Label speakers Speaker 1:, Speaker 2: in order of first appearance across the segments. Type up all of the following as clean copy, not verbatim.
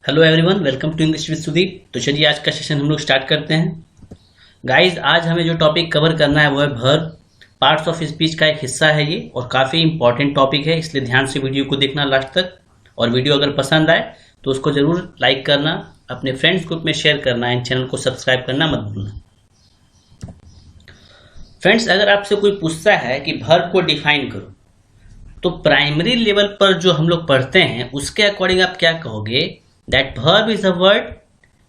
Speaker 1: Hello everyone, welcome to English with Sudeep. तो चलिए आज का सेशन हम लोग स्टार्ट करते हैं। गाइस, आज हमें जो टॉपिक कवर करना है वो है वर्ब। पार्ट्स ऑफ स्पीच का एक हिस्सा है ये और काफ़ी इंपॉर्टेंट टॉपिक है, इसलिए ध्यान से वीडियो को देखना लास्ट तक। और वीडियो अगर पसंद आए तो उसको ज़रूर लाइक करना, अपने फ्रेंड्स ग्रुप में शेयर करना, एंड चैनल को सब्सक्राइब करना मत भूलना। फ्रेंड्स, अगर आपसे कोई पूछता है कि वर्ब को डिफाइन करो, तो प्राइमरी लेवल पर जो हम लोग पढ़ते हैं उसके अकॉर्डिंग आप क्या कहोगे? That verb is a word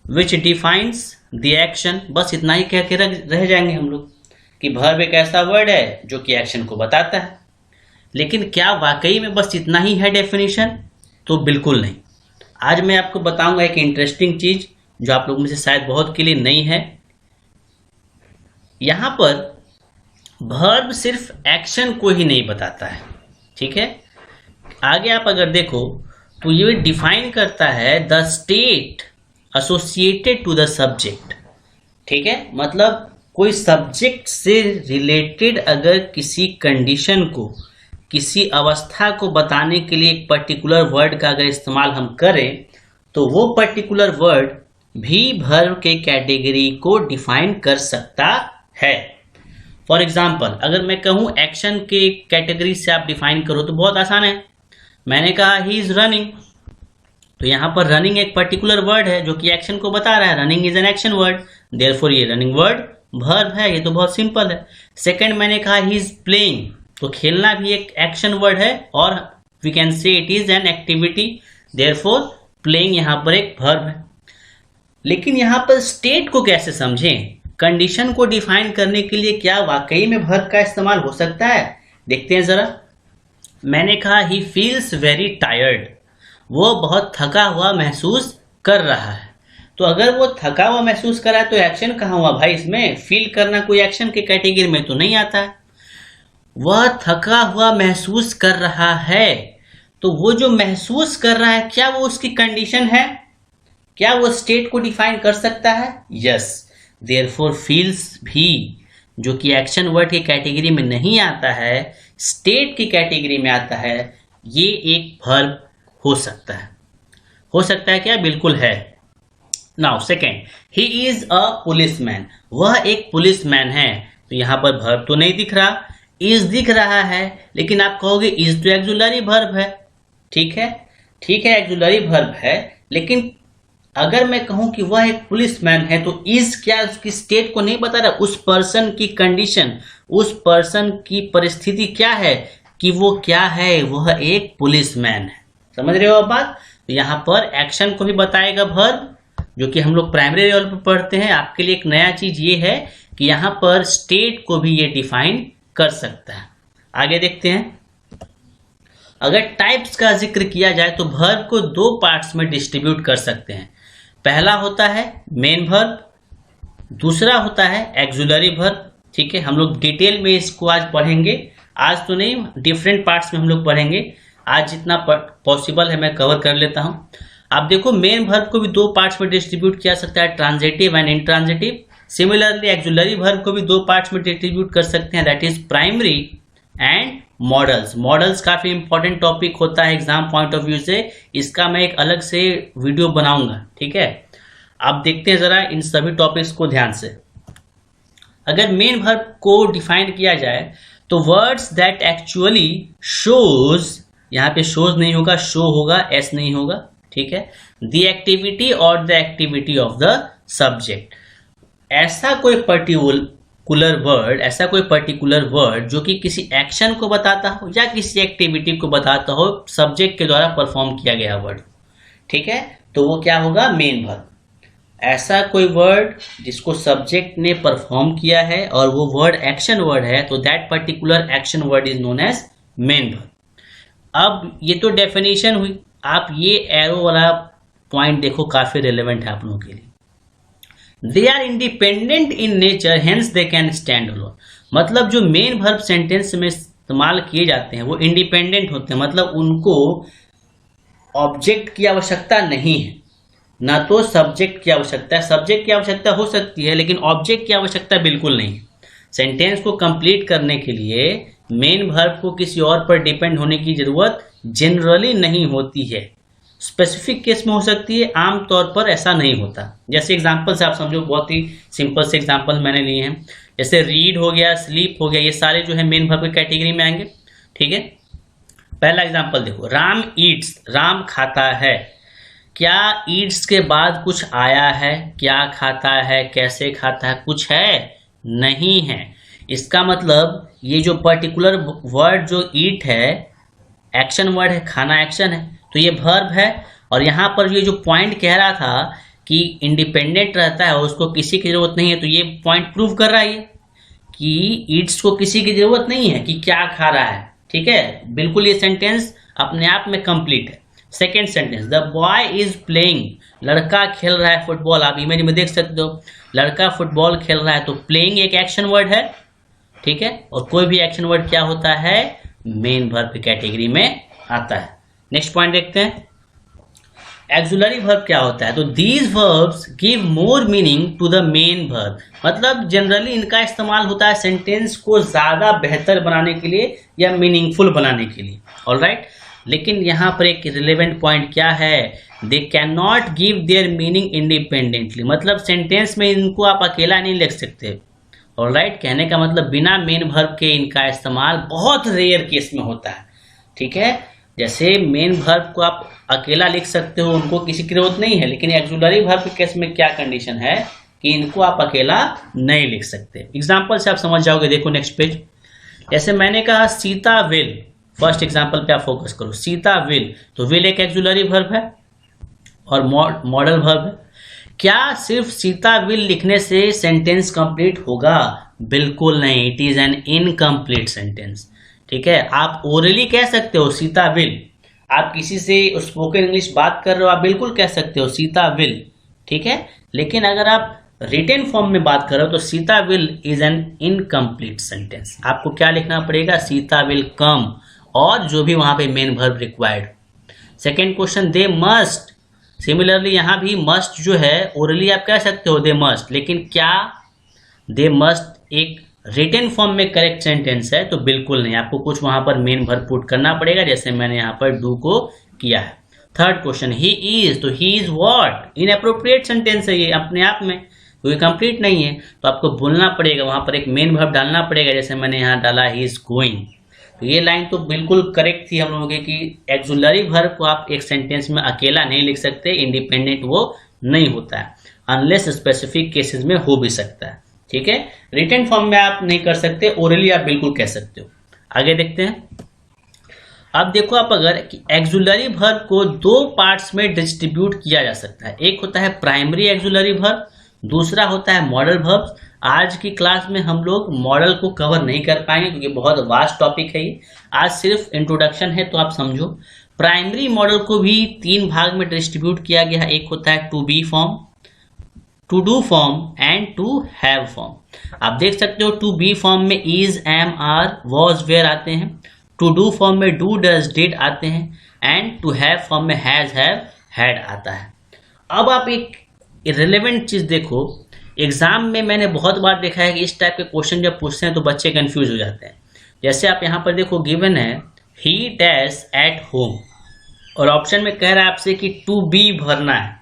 Speaker 1: which defines the action. बस इतना ही कह के रह जाएंगे हम लोग कि वर्ब एक ऐसा वर्ड है जो कि एक्शन को बताता है। लेकिन क्या वाकई में बस इतना ही है डेफिनेशन? तो बिल्कुल नहीं। आज मैं आपको बताऊंगा एक इंटरेस्टिंग चीज जो आप लोगों में से शायद बहुत के लिए नई है। यहां पर वर्ब सिर्फ एक्शन को ही नहीं बताता है, ठीक है। आगे आप अगर देखो तो ये डिफाइन करता है the state associated to the subject, ठीक है। मतलब कोई सब्जेक्ट से रिलेटेड अगर किसी कंडीशन को, किसी अवस्था को बताने के लिए एक पर्टिकुलर वर्ड का अगर इस्तेमाल हम करें तो वो पर्टिकुलर वर्ड भी वर्ब के कैटेगरी को डिफाइन कर सकता है। फॉर एग्जाम्पल, अगर मैं कहूं एक्शन के कैटेगरी से आप डिफाइन करो तो बहुत आसान है। मैंने कहा ही इज रनिंग, तो यहां पर रनिंग एक पर्टिकुलर वर्ड है जो कि एक्शन को बता रहा है। Running is an action word, therefore ये रनिंग वर्ड वर्ब है। ये तो बहुत सिंपल है। सेकंड, मैंने कहा ही इज प्लेइंग, तो खेलना भी एक एक्शन वर्ड है और we can say it is an activity, therefore playing यहां पर एक वर्ब है। लेकिन यहां पर स्टेट को कैसे समझें? कंडीशन को डिफाइन करने के लिए क्या वाकई में वर्ब का इस्तेमाल हो सकता है? देखते हैं जरा। मैंने कहा ही फील्स वेरी टायर्ड, वो बहुत थका हुआ महसूस कर रहा है। तो अगर वो थका हुआ महसूस कर रहा है तो एक्शन कहाँ हुआ भाई? इसमें फील करना कोई एक्शन के कैटेगरी में तो नहीं आता है। वह थका हुआ महसूस कर रहा है, तो वो जो महसूस कर रहा है क्या वो उसकी कंडीशन है? क्या वो स्टेट को डिफाइन कर सकता है? यस, देयरफॉर फील्स भी, जो कि एक्शन वर्ड की कैटेगरी में नहीं आता है, स्टेट की कैटेगरी में आता है, ये एक वर्ब हो सकता है। हो सकता है क्या? बिल्कुल है। Now second, he is a policeman, वह एक पुलिसमैन है। तो यहां पर वर्ब तो नहीं दिख रहा, इज दिख रहा है, लेकिन आप कहोगे इज तो एक्जुलरी वर्ब है। ठीक है, ठीक है, एक्जुलरी वर्ब है, लेकिन अगर मैं कहूं कि वह एक पुलिसमैन है तो इज क्या उसकी स्टेट को नहीं बता रहा? उस पर्सन की कंडीशन, उस पर्सन की परिस्थिति क्या है कि वो क्या है? वह एक पुलिसमैन है। समझ रहे हो आप बात? तो यहां पर एक्शन को भी बताएगा वर्ब, जो कि हम लोग प्राइमरी लेवल पर पढ़ते हैं। आपके लिए एक नया चीज ये है कि यहां पर स्टेट को भी ये डिफाइन कर सकता है। आगे देखते हैं। अगर टाइप्स का जिक्र किया जाए तो वर्ब को दो पार्ट्स में डिस्ट्रीब्यूट कर सकते हैं। पहला होता है मेन वर्ब, दूसरा होता है एक्जुलरी वर्ब। ठीक है, हम लोग डिटेल में इसको आज पढ़ेंगे। आज तो नहीं, डिफरेंट पार्ट्स में हम लोग पढ़ेंगे। आज जितना पॉसिबल है मैं कवर कर लेता हूं। आप देखो, मेन वर्ब को भी दो पार्ट्स में डिस्ट्रीब्यूट किया सकता है, transitive and intransitive. Similarly auxiliary verb को भी दो पार्ट्स में डिस्ट्रीब्यूट कर सकते हैं, that is primary and models. Models काफी इंपॉर्टेंट टॉपिक होता है एग्जाम पॉइंट ऑफ व्यू से, इसका मैं एक अलग से वीडियो बनाऊंगा। ठीक है, आप देखते हैं जरा इन सभी टॉपिक्स को ध्यान से। अगर मेन वर्ब को डिफाइन किया जाए तो वर्ड्स दैट एक्चुअली शोज, यहां पे शोज नहीं होगा, शो होगा, एस नहीं होगा। ठीक है, द एक्टिविटी और the activity of the subject. ऐसा कोई पर्टिकुलर वर्ड, ऐसा कोई पर्टिकुलर वर्ड जो कि किसी एक्शन को बताता हो या किसी एक्टिविटी को बताता हो, सब्जेक्ट के द्वारा परफॉर्म किया गया वर्ड। ठीक है, तो वो क्या होगा? Main verb. ऐसा कोई वर्ड जिसको सब्जेक्ट ने परफॉर्म किया है और वो वर्ड एक्शन वर्ड है, तो that particular action word is known as main verb. अब ये तो डेफिनेशन हुई। आप ये एरो वाला पॉइंट देखो, काफी रिलेवेंट है आप लोगों के लिए। They are independent in nature, hence they can stand alone. मतलब जो मेन वर्ब सेंटेंस में इस्तेमाल किए जाते हैं वो इंडिपेंडेंट होते हैं, मतलब उनको ऑब्जेक्ट की आवश्यकता नहीं है, ना तो सब्जेक्ट की आवश्यकता है। सब्जेक्ट की आवश्यकता हो सकती है लेकिन ऑब्जेक्ट की आवश्यकता बिल्कुल नहीं है। सेंटेंस को कंप्लीट करने के लिए मेन वर्ब को किसी और पर डिपेंड होने की जरूरत जनरली नहीं होती है। स्पेसिफिक केस में हो सकती है, आमतौर पर ऐसा नहीं होता। जैसे एग्जांपल से आप समझो, बहुत ही सिंपल से एग्जांपल मैंने लिए हैं, जैसे रीड हो गया, स्लीप हो गया, ये सारे जो है मेन वर्ब की कैटेगरी में आएंगे। ठीक है, पहला एग्जांपल देखो, राम ईट्स, राम खाता है। क्या ईट्स के बाद कुछ आया है? क्या खाता है, कैसे खाता है, कुछ है? नहीं है। इसका मतलब ये जो पर्टिकुलर वर्ड जो ईट है, एक्शन वर्ड है, खाना एक्शन है, तो ये वर्ब है। और यहाँ पर ये जो पॉइंट कह रहा था कि इंडिपेंडेंट रहता है, उसको किसी की जरूरत नहीं है, तो ये पॉइंट प्रूव कर रहा है कि ईट्स को किसी की जरूरत नहीं है कि क्या खा रहा है। ठीक है, बिल्कुल ये सेंटेंस अपने आप में कंप्लीट है। Second sentence, the boy is playing, लड़का खेल रहा है फुटबॉल। आप इमेज में देख सकते हो, लड़का फुटबॉल खेल रहा है, तो प्लेइंग एक एक्शन वर्ड है। ठीक है, और कोई भी एक्शन वर्ड क्या होता है? मेन वर्ब की कैटेगरी में आता है। नेक्स्ट पॉइंट देखते हैं, एक्सुलरी वर्ब क्या होता है? तो these verbs give more meaning to the main verb, मतलब जनरली इनका इस्तेमाल होता है सेंटेंस को ज्यादा बेहतर बनाने के लिए या मीनिंगफुल बनाने के लिए। ऑलराइट, लेकिन यहाँ पर एक रिलेवेंट पॉइंट क्या है? They can not give their meaning independently, मतलब सेंटेंस में इनको आप अकेला नहीं लिख सकते। ऑलराइट, कहने का मतलब बिना मेन वर्ब के इनका इस्तेमाल बहुत रेयर केस में होता है। ठीक है, जैसे मेन वर्ब को आप अकेला लिख सकते हो, उनको किसी की जरूरत नहीं है, लेकिन एक्सुलरी वर्ब के केस में क्या कंडीशन है कि इनको आप अकेला नहीं लिख सकते। एग्जाम्पल से आप समझ जाओगे। देखो नेक्स्ट पेज, जैसे मैंने कहा सीता विल, फर्स्ट एग्जाम्पल पे आप फोकस करो, सीता विल, तो विल एक एक्सुलरी वर्ब है और मॉडल वर्ब है। क्या सिर्फ सीता विल लिखने से सेंटेंस कंप्लीट होगा? बिल्कुल नहीं, it is N incomplete sentence. ठीक है, आप ओरली कह सकते हो सीता विल, आप किसी से स्पोकन इंग्लिश बात कर रहे हो, आप बिल्कुल कह सकते हो सीता विल। ठीक है, लेकिन अगर आप रिटन फॉर्म में बात कर रहे हो तो Sita will is an incomplete sentence. आपको क्या लिखना पड़ेगा? सीता विल कम, और जो भी वहां पे main verb required. Second question, they must, similarly यहां भी मस्ट जो है ओरली आप कह सकते हो दे मस्ट, लेकिन क्या दे मस्ट एक रिटन फॉर्म में करेक्ट सेंटेंस है? तो बिल्कुल नहीं, आपको कुछ वहां पर मेन वर्ब पुट करना पड़ेगा, जैसे मैंने यहाँ पर डू को किया है। थर्ड क्वेश्चन, ही इज, तो he is what, inappropriate sentence है ये अपने आप में, क्योंकि कंप्लीट नहीं है, तो आपको बोलना पड़ेगा, वहां पर एक मेन वर्ब डालना पड़ेगा, जैसे मैंने यहाँ डाला ही इज गोइंग। तो ये लाइन तो बिल्कुल करेक्ट थी हम लोगों की कि एक्सुलरी वर्ब को आप एक सेंटेंस में अकेला नहीं लिख सकते, इंडिपेंडेंट वो नहीं होता है, अनलेस स्पेसिफिक केसेस में हो भी सकता है। ठीक है, रिटन फॉर्म में आप नहीं कर सकते, ओरली आप बिल्कुल कह सकते हो। आगे देखते हैं। अब देखो, आप अगर एक्सुलरी वर्ब को दो पार्ट्स में डिस्ट्रीब्यूट किया जा सकता है, एक होता है प्राइमरी एक्सुलरी वर्ब, दूसरा होता है मॉडल वर्ब। आज की क्लास में हम लोग मॉडल को कवर नहीं कर पाएंगे क्योंकि बहुत वास्ट टॉपिक है ये, आज सिर्फ इंट्रोडक्शन है, तो आप समझो। प्राइमरी मॉडल को भी तीन भाग में डिस्ट्रीब्यूट किया गया है, एक होता है to be form, to do form and to have form. आप देख सकते हो टू बी फॉर्म में is, am, are, was, were आते हैं, टू डू फॉर्म में डू, डज, डिड आते हैं, एंड टू हैव फॉर्म में हैज, हैव, हैड आता है। अब आप एक रिलेवेंट चीज देखो, एग्जाम में मैंने बहुत बार देखा है कि इस टाइप के क्वेश्चन जब पूछते हैं तो बच्चे कंफ्यूज हो जाते हैं। जैसे आप यहाँ पर देखो, गिवन है ही डैश एट होम, और ऑप्शन में कह रहा है आपसे कि टू बी भरना है,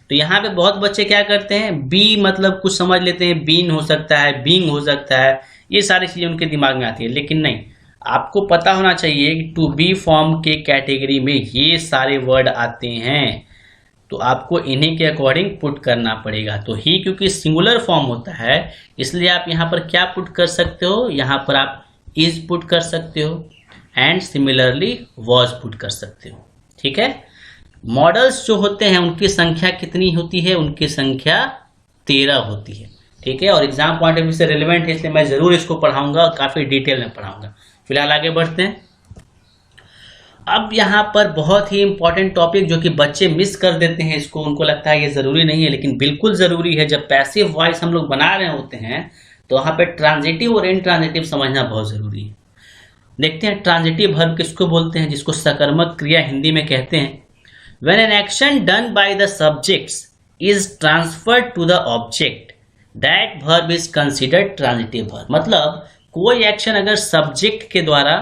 Speaker 1: तो यहाँ पे बहुत बच्चे क्या करते हैं, बी मतलब कुछ समझ लेते हैं, बीन हो सकता है, बीइंग हो सकता है, ये सारी चीजें उनके दिमाग में आती है, लेकिन नहीं, आपको पता होना चाहिए कि टू बी फॉर्म के कैटेगरी में ये सारे वर्ड आते हैं, तो आपको इन्हीं के अकॉर्डिंग पुट करना पड़ेगा। तो ही क्योंकि सिंगुलर फॉर्म होता है, इसलिए आप यहाँ पर क्या पुट कर सकते हो, यहाँ पर आप इज पुट कर सकते हो, एंड सिमिलरली वॉज पुट कर सकते हो। ठीक है, मॉडल्स जो होते हैं उनकी संख्या कितनी होती है? उनकी संख्या 13 होती है। ठीक है, और एग्जाम पॉइंट ऑफ व्यू से रिलेवेंट है, इसलिए मैं जरूर इसको पढ़ाऊंगा और काफी डिटेल में पढ़ाऊंगा। फिलहाल आगे बढ़ते हैं। अब यहाँ पर बहुत ही इंपॉर्टेंट टॉपिक जो कि बच्चे मिस कर देते हैं इसको, उनको लगता है ये जरूरी नहीं है, लेकिन बिल्कुल जरूरी है। जब पैसिव वॉइस हम लोग बना रहे होते हैं तो वहां पे ट्रांजिटिव और इनट्रांजिटिव समझना बहुत जरूरी है। देखते हैं ट्रांजिटिव वर्ब किसको बोलते हैं, जिसको सकर्मक क्रिया हिंदी में कहते हैं। When an action done by the subjects is transferred to the object, that verb is considered transitive verb। मतलब कोई एक्शन अगर सब्जेक्ट के द्वारा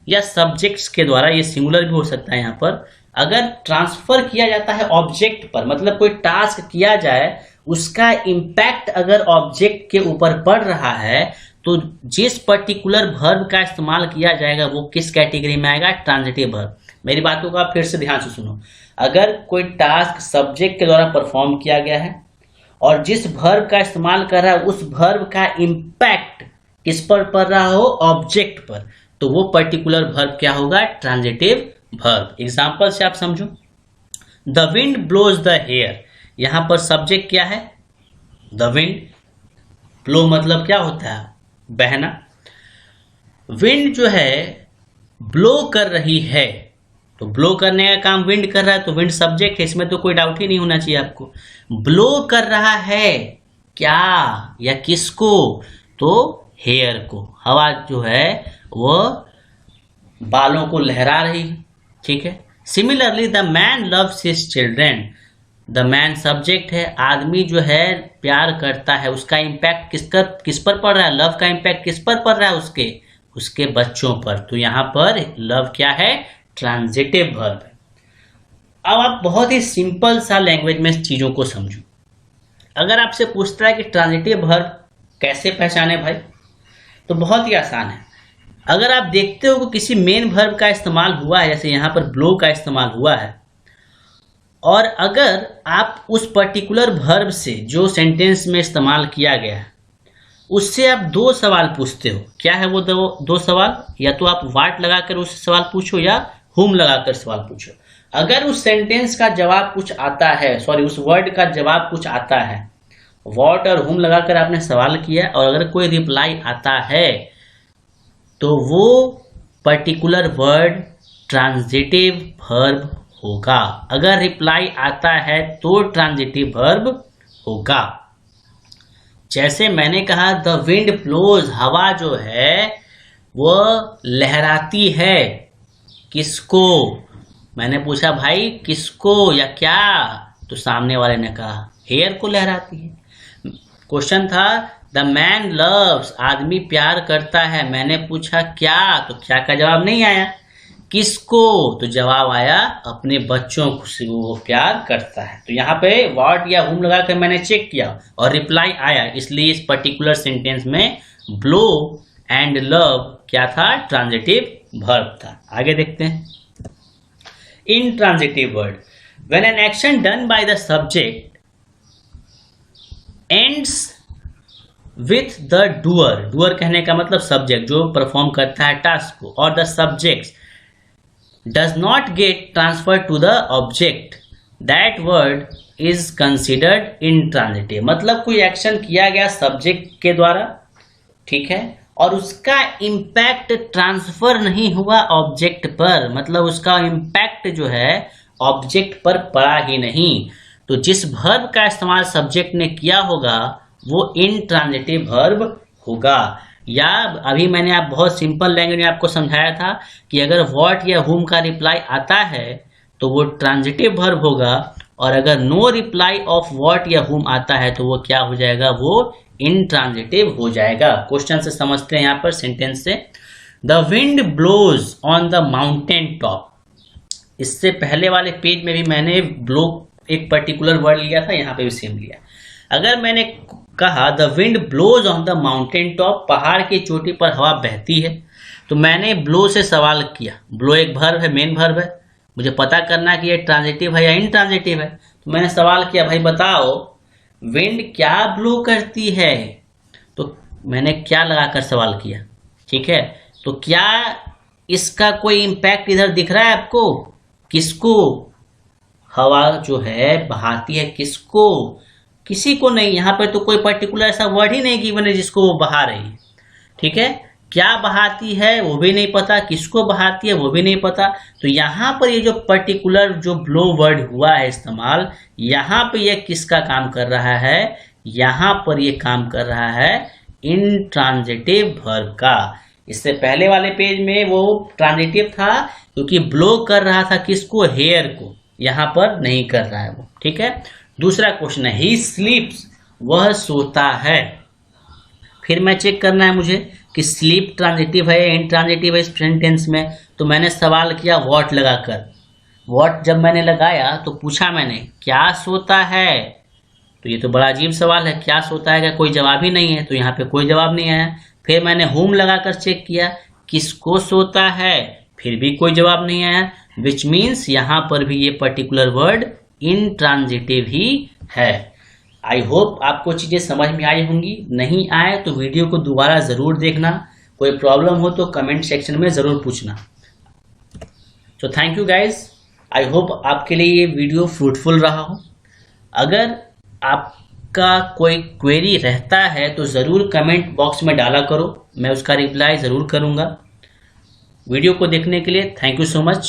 Speaker 1: या सब्जेक्ट्स के द्वारा, ये सिंगुलर भी हो सकता है यहाँ पर, अगर ट्रांसफर किया जाता है ऑब्जेक्ट पर, मतलब कोई टास्क किया जाए, उसका इम्पैक्ट अगर ऑब्जेक्ट के ऊपर पड़ रहा है, तो जिस पर्टिकुलर वर्ब का इस्तेमाल किया जाएगा वो किस कैटेगरी में आएगा? Transitive verb. मेरी बातों को आप फिर से ध्यान से सुनो। अगर कोई टास्क सब्जेक्ट के द्वारा परफॉर्म किया गया है और जिस वर्ब का इस्तेमाल कर रहा है उस वर्ब का इम्पैक्ट किस पर पड़ रहा हो? ऑब्जेक्ट पर, तो वो पर्टिकुलर वर्ब क्या होगा? Transitive verb. एग्जांपल से आप समझो, the wind blows the hair. यहां पर सब्जेक्ट क्या है? The wind. ब्लो मतलब क्या होता है? बहना। विंड जो है ब्लो कर रही है, तो ब्लो करने का काम विंड कर रहा है, तो विंड सब्जेक्ट है, इसमें तो कोई डाउट ही नहीं होना चाहिए आपको। ब्लो कर रहा है क्या या किसको? तो हेयर को। हवा जो है वो बालों को लहरा रही है, ठीक है। Similarly the man loves his children. The man subject है, आदमी जो है प्यार करता है, उसका इम्पैक्ट किस पर पड़ रहा है? लव का इम्पैक्ट किस पर पड़ रहा है? उसके बच्चों पर। तो यहां पर लव क्या है? ट्रांजिटिव वर्ब है। अब आप बहुत ही सिंपल सा लैंग्वेज में चीजों को समझो। अगर आपसे पूछता है कि ट्रांजिटिव वर्ब कैसे पहचाने भाई, तो बहुत ही आसान है। अगर आप देखते हो कि किसी मेन वर्ब का इस्तेमाल हुआ है, जैसे यहां पर ब्लो का इस्तेमाल हुआ है, और अगर आप उस पर्टिकुलर वर्ब से जो सेंटेंस में इस्तेमाल किया गया है उससे आप दो सवाल पूछते हो, क्या है वो दो सवाल? या तो आप व्हाट लगाकर उससे सवाल पूछो या हुम लगाकर सवाल पूछो। अगर उस सेंटेंस का जवाब कुछ आता है, सॉरी उस वर्ड का जवाब कुछ आता है, व्हाट और हुम लगाकर आपने सवाल किया, और अगर कोई रिप्लाई आता है तो वो पर्टिकुलर वर्ड ट्रांजिटिव वर्ब होगा। अगर रिप्लाई आता है तो ट्रांजिटिव वर्ब होगा। जैसे मैंने कहा द विंड ब्लोज, हवा जो है वो लहराती है। किसको? मैंने पूछा भाई किसको या क्या, तो सामने वाले ने कहा हेयर को लहराती है। क्वेश्चन था द मैन लव्स, आदमी प्यार करता है। मैंने पूछा क्या, तो क्या का जवाब नहीं आया। किसको? तो जवाब आया अपने बच्चों को वो प्यार करता है। तो यहाँ पे व्हाट या हुम लगाकर मैंने चेक किया और रिप्लाई आया, इसलिए इस पर्टिकुलर सेंटेंस में ब्लो एंड लव क्या था? ट्रांजिटिव वर्ब था। आगे देखते हैं। Intransitive word, when an action done by the subject ends with the doer. Doer कहने का मतलब सब्जेक्ट जो परफॉर्म करता है टास्क को, और the subject does not get transferred to the object, that word is considered intransitive। मतलब कोई एक्शन किया गया सब्जेक्ट के द्वारा, ठीक है, और उसका इम्पैक्ट ट्रांसफर नहीं हुआ ऑब्जेक्ट पर, मतलब उसका इम्पैक्ट जो है ऑब्जेक्ट पर पड़ा ही नहीं, तो जिस वर्ब का इस्तेमाल सब्जेक्ट ने किया होगा वो इंट्रांजिटिव वर्ब होगा। या अभी मैंने आप बहुत सिंपल लैंग्वेज में आपको समझाया था कि अगर व्हाट या हुम का रिप्लाई आता है तो वो ट्रांजिटिव वर्ब होगा, और अगर नो रिप्लाई ऑफ व्हाट या हुम आता है तो वो क्या हो जाएगा? वो इंट्रांजिटिव हो जाएगा। क्वेश्चन से समझते हैं यहाँ पर सेंटेंस से। The wind blows on the mountain top. इससे पहले वाले पेज में भी मैंने ब्लो एक पर्टिकुलर वर्ड लिया था, यहाँ पे भी सेम लिया। अगर मैंने कहा the wind blows on the mountain top, पहाड़ की चोटी पर हवा बहती है, तो मैंने ब्लो से सवाल किया। ब्लो एक वर्ब है, मेन वर्ब है, मुझे पता करना कि ये ट्रांजिटिव है या इनट्रांजिटिव है। तो मैंने सवाल किया भाई बताओ विंड क्या ब्लो करती है, तो मैंने क्या लगाकर सवाल किया, ठीक है। तो क्या इसका कोई इम्पैक्ट इधर दिख रहा है आपको? किसको हवा जो है बहाती है? किसको? किसी को नहीं। यहाँ पर तो कोई पर्टिकुलर ऐसा वर्ड ही नहीं गिवन है जिसको वो बहा रही है, ठीक है। क्या बहाती है वो भी नहीं पता, किसको बहाती है वो भी नहीं पता। तो यहाँ पर ये जो पर्टिकुलर जो ब्लो वर्ड हुआ है इस्तेमाल, यहाँ पे ये किसका काम कर रहा है? यहाँ पर ये काम कर रहा है इंट्रांजिटिव वर्ब का। इससे पहले वाले पेज में वो ट्रांजिटिव था क्योंकि ब्लो कर रहा था किसको? हेयर को। यहाँ पर नहीं कर रहा है वो, ठीक है। दूसरा क्वेश्चन है ही स्लीप्स, वह सोता है। फिर मैं चेक करना है मुझे कि स्लीप ट्रांजिटिव है या इंट्रांजिटिव है इस सेंटेंस में। तो मैंने सवाल किया व्हाट लगाकर, व्हाट जब मैंने लगाया तो पूछा मैंने क्या सोता है, तो ये तो बड़ा अजीब सवाल है, क्या सोता है का कोई जवाब ही नहीं है, तो यहाँ पे कोई जवाब नहीं आया। फिर मैंने whom लगाकर चेक किया, किसको सोता है, फिर भी कोई जवाब नहीं आया, विच मीन्स यहाँ पर भी ये पर्टिकुलर वर्ड इंट्रांजिटिव ही है। आई होप आपको चीजें समझ में आई होंगी, नहीं आए तो वीडियो को दोबारा जरूर देखना, कोई प्रॉब्लम हो तो कमेंट सेक्शन में जरूर पूछना। तो thank you guys, I hope आपके लिए ये वीडियो फ्रूटफुल रहा हो। अगर आपका कोई क्वेरी रहता है तो ज़रूर कमेंट बॉक्स में डाला करो, मैं उसका रिप्लाई ज़रूर करूँगा। वीडियो को देखने के लिए थैंक यू सो मच।